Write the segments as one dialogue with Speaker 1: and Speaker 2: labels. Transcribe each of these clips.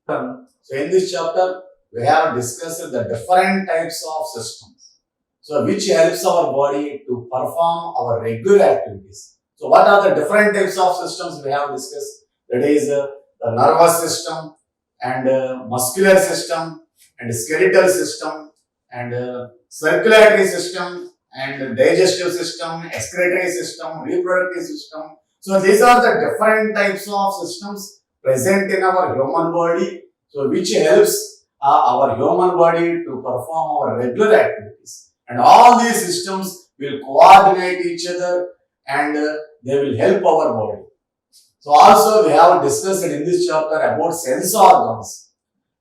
Speaker 1: So in this chapter, we have discussed the different types of systems. So which helps our body to perform our regular activities. So what are the different types of systems we have discussed? That is the nervous system and muscular system and skeletal system and circulatory system and digestive system, excretory system, reproductive system. So these are the different types of systems present in our human body, so which helps our human body to perform our regular activities. And all these systems will coordinate each other and they will help our body. So also we have discussed in this chapter about sense organs.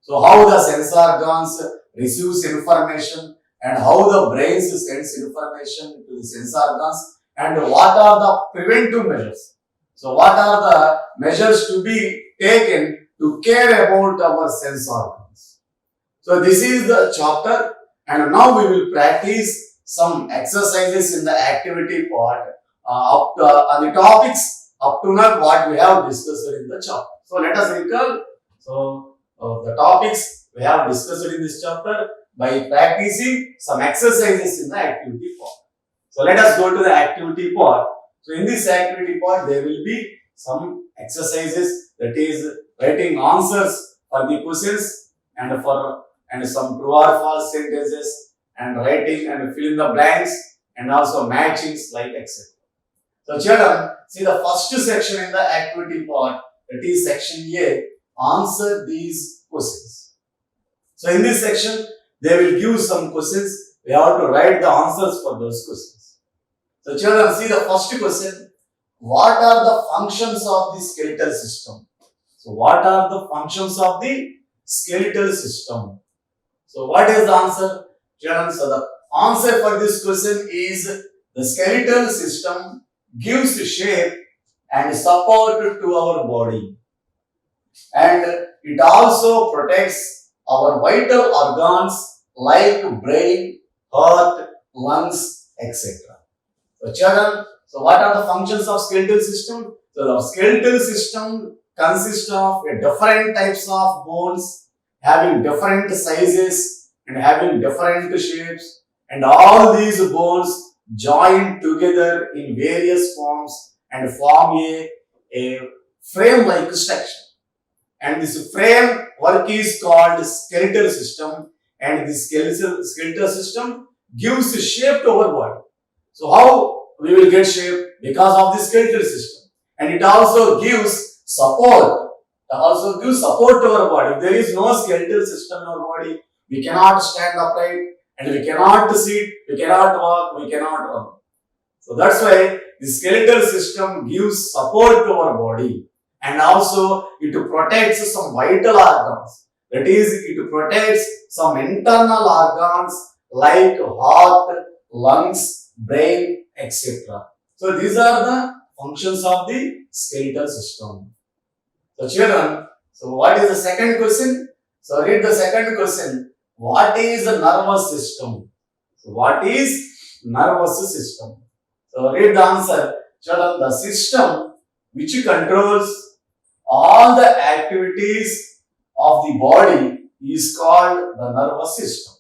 Speaker 1: So how the sense organs receives information and how the brain sends information to the sense organs and what are the preventive measures. So what are the measures to be taken to care about our sense organs. So this is the chapter and now we will practice some exercises in the activity part on the topics up to now what we have discussed in the chapter. So let us recall the topics we have discussed in this chapter by practicing some exercises in the activity part. So let us go to the activity part. So in this activity part, there will be some exercises, that is writing answers for the questions and some true or false sentences and writing and fill in the blanks and also matchings like etc. So children, see the first section in the activity part, that is section A, answer these questions. So in this section, they will give some questions. We have to write the answers for those questions. So children, see the first question. What are the functions of the skeletal system? So what are the functions of the skeletal system? So what is the answer? Children, so the answer for this question is the skeletal system gives shape and support to our body. And it also protects our vital organs like brain, heart, lungs, etc. So children, so what are the functions of skeletal system? So the skeletal system consists of different types of bones having different sizes and having different shapes, and all these bones join together in various forms and form a frame-like structure. And this framework is called skeletal system, and the skeletal system gives shape to our body. So how we will get shape? Because of the skeletal system. And it also gives support. It also gives support to our body. If there is no skeletal system in our body, we cannot stand upright and we cannot sit, we cannot walk, we cannot run. So that's why the skeletal system gives support to our body. And also it protects some vital organs. That is, it protects some internal organs like heart, lungs, brain, etc. So these are the functions of the skeletal system. So children, so what is the second question? So read the second question. What is the nervous system? So what is nervous system? So read the answer. Children, the system which controls all the activities of the body is called the nervous system.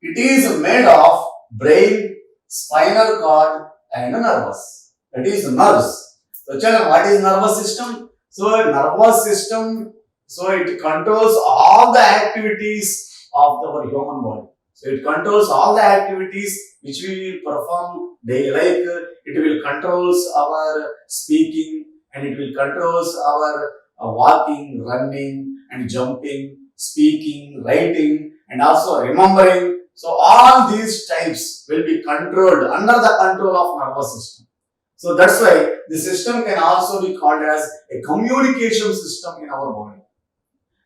Speaker 1: It is made of brain, spinal cord and nervous. That is nerves. So children, what is nervous system? So nervous system, so it controls all the activities of our human body. So it controls all the activities which we will perform daily, like it will controls our speaking and it will controls our walking, running and jumping, speaking, writing and also remembering. So all these types will be controlled under the control of nervous system. So that's why the system can also be called as a communication system in our body.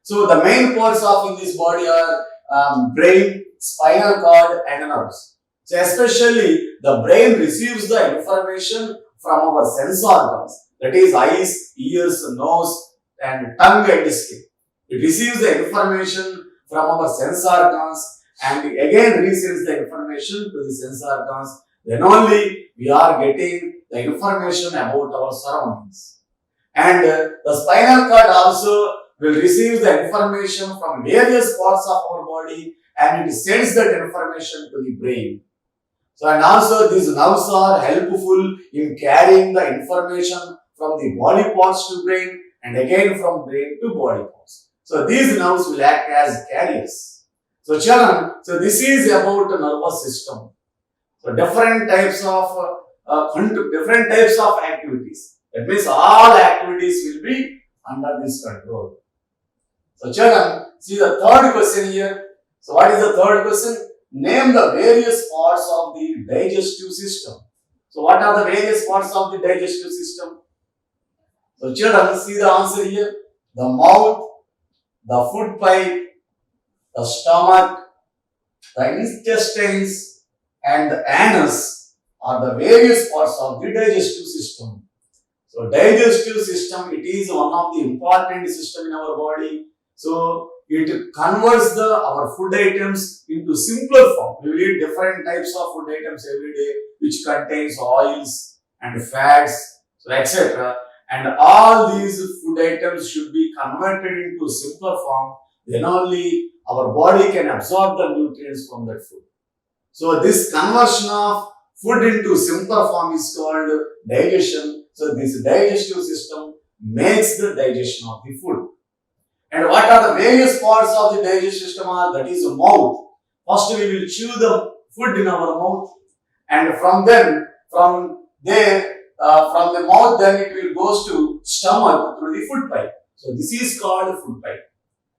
Speaker 1: So the main parts of in this body are brain, spinal cord and nerves. So especially the brain receives the information from our sense organs, that is eyes, ears, nose and tongue and skin. It receives the information from our sense organs and again resends the information to the sense organs. Then only we are getting the information about our surroundings. And the spinal cord also will receive the information from various parts of our body and it sends that information to the brain. So, and also these nerves are helpful in carrying the information from the body parts to brain and again from brain to body parts. So, these nerves will act as carriers. So, children, so this is about the nervous system. So, different types of activities. That means all activities will be under this control. So, children, see the third question here. So, what is the third question? Name the various parts of the digestive system. So, what are the various parts of the digestive system? So, children, see the answer here. The mouth, the food pipe, the stomach, the intestines, and the anus are the various parts of the digestive system. So, digestive system, it is one of the important system in our body. So, it converts our food items into simpler form. We will eat different types of food items every day, which contains oils and fats, so etc. And all these food items should be converted into simpler form. Then only our body can absorb the nutrients from that food. So this conversion of food into simpler form is called digestion. So this digestive system makes the digestion of the food. And what are the various parts of the digestive system are? That is the mouth. First we will chew the food in our mouth, and from the mouth then it will goes to stomach through the food pipe. So this is called food pipe.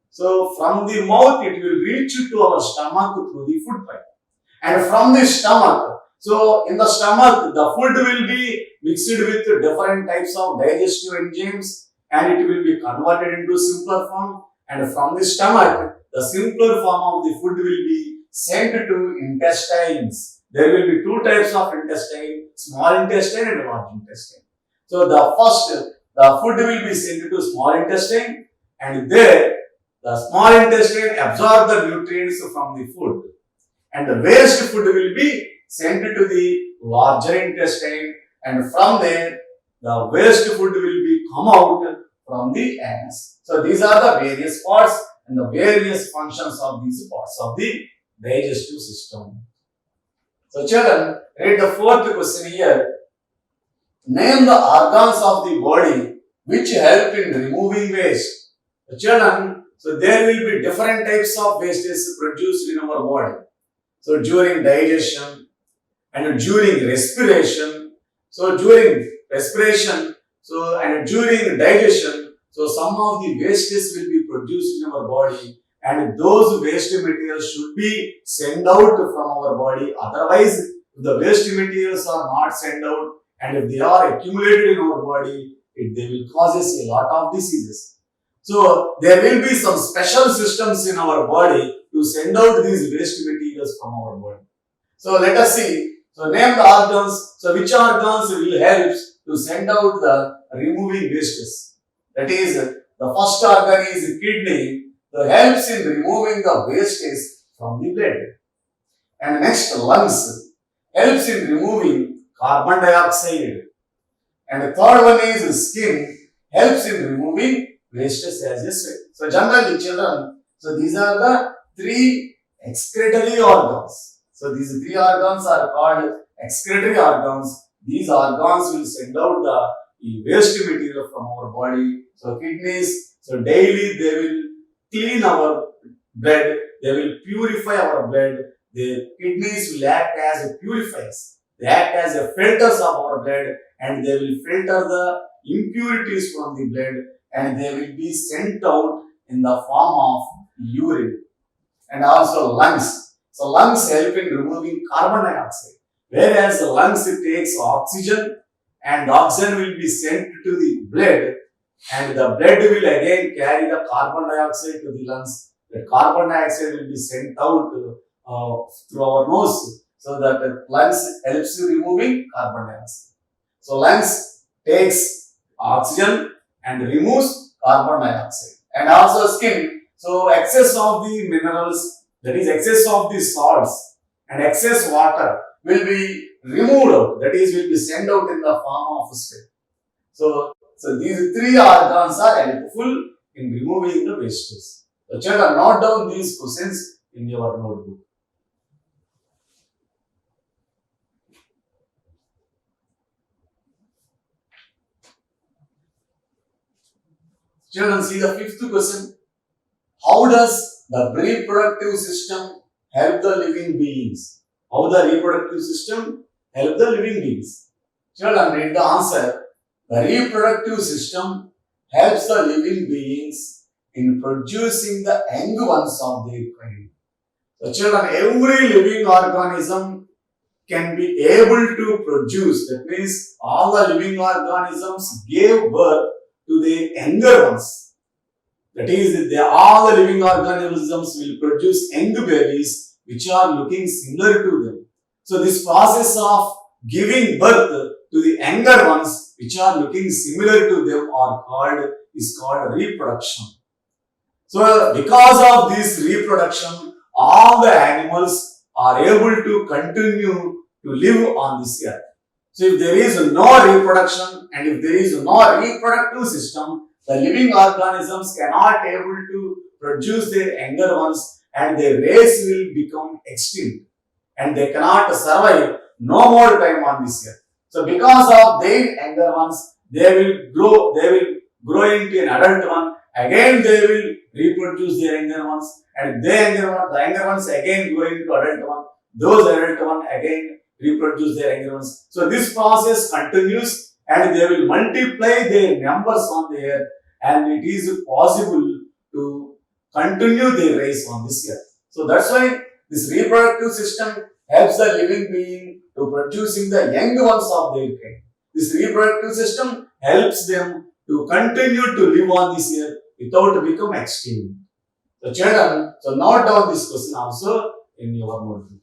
Speaker 1: So from the mouth it will reach to our stomach through the food pipe. And from the stomach, so in the stomach the food will be mixed with different types of digestive enzymes and it will be converted into simpler form, and from the stomach the simpler form of the food will be sent to intestines. There will be two types of intestine, small intestine and large intestine. So the food will be sent to small intestine, and there the small intestine absorb the nutrients from the food, and the waste food will be sent to the larger intestine, and from there the waste food will be come out from the anus. So these are the various parts and the various functions of these parts of the digestive system. So children, read the fourth question here. Name the organs of the body which help in removing waste. So children, so there will be different types of wastes produced in our body. So during digestion and during respiration. So during respiration, and during digestion, so some of the wastes will be produced in our body, and those waste materials should be sent out from our body. Otherwise, if the waste materials are not sent out and if they are accumulated in our body, they will cause us a lot of diseases. So there will be some special systems in our body to send out these waste materials from our body. So let us see. So name the organs. So which organs will help to send out the removing wastes? That is, the first organ is kidney. That helps in removing the wastes from the blood. And next, lungs helps in removing carbon dioxide. And the third one is skin, helps in removing wastes as I said. So generally children, so these are the three excretory organs. So these three organs are called excretory organs. These organs will send out the waste material from our body. So kidneys, so daily they will clean our blood, they will purify our blood. The kidneys will act as purifiers. They act as filters of our blood, and they will filter the impurities from the blood, and they will be sent out in the form of urine. And also lungs. So lungs help in removing carbon dioxide. Whereas the lungs takes oxygen, and oxygen will be sent to the blood, and the blood will again carry the carbon dioxide to the lungs. The carbon dioxide will be sent out through our nose, so that the lungs helps in removing carbon dioxide. So lungs takes oxygen and removes carbon dioxide. And also skin. So excess of the minerals, that is excess of the salts and excess water will be removed out, that is will be sent out in the form of sweat. So these three organs are helpful in removing the wastage. So children, note down these questions in your notebook. Children, see the fifth question. How does the reproductive system help the living beings? How the reproductive system help the living beings? Children, read the answer. The reproductive system helps the living beings in producing the young ones of their kind. So children, every living organism can be able to produce. That means all the living organisms gave birth to the younger ones. That is, all the living organisms will produce young babies which are looking similar to them. So this process of giving birth to the younger ones which are looking similar to them is called reproduction. So because of this reproduction, all the animals are able to continue to live on this earth. So if there is no reproduction and if there is no reproductive system, the living organisms cannot able to produce their younger ones and their race will become extinct and they cannot survive no more time on this earth. So because of their younger ones, they will grow into an adult one, again they will reproduce their younger ones and the younger ones again grow into adult one, those adult one again reproduce their younger ones. So this process continues and they will multiply their numbers on the earth and it is possible to continue their race on this earth. So that's why this reproductive system helps the living being to producing the young ones of their kind. This reproductive system helps them to continue to live on this earth without become extinct. So children, so note down this question also in your notebook.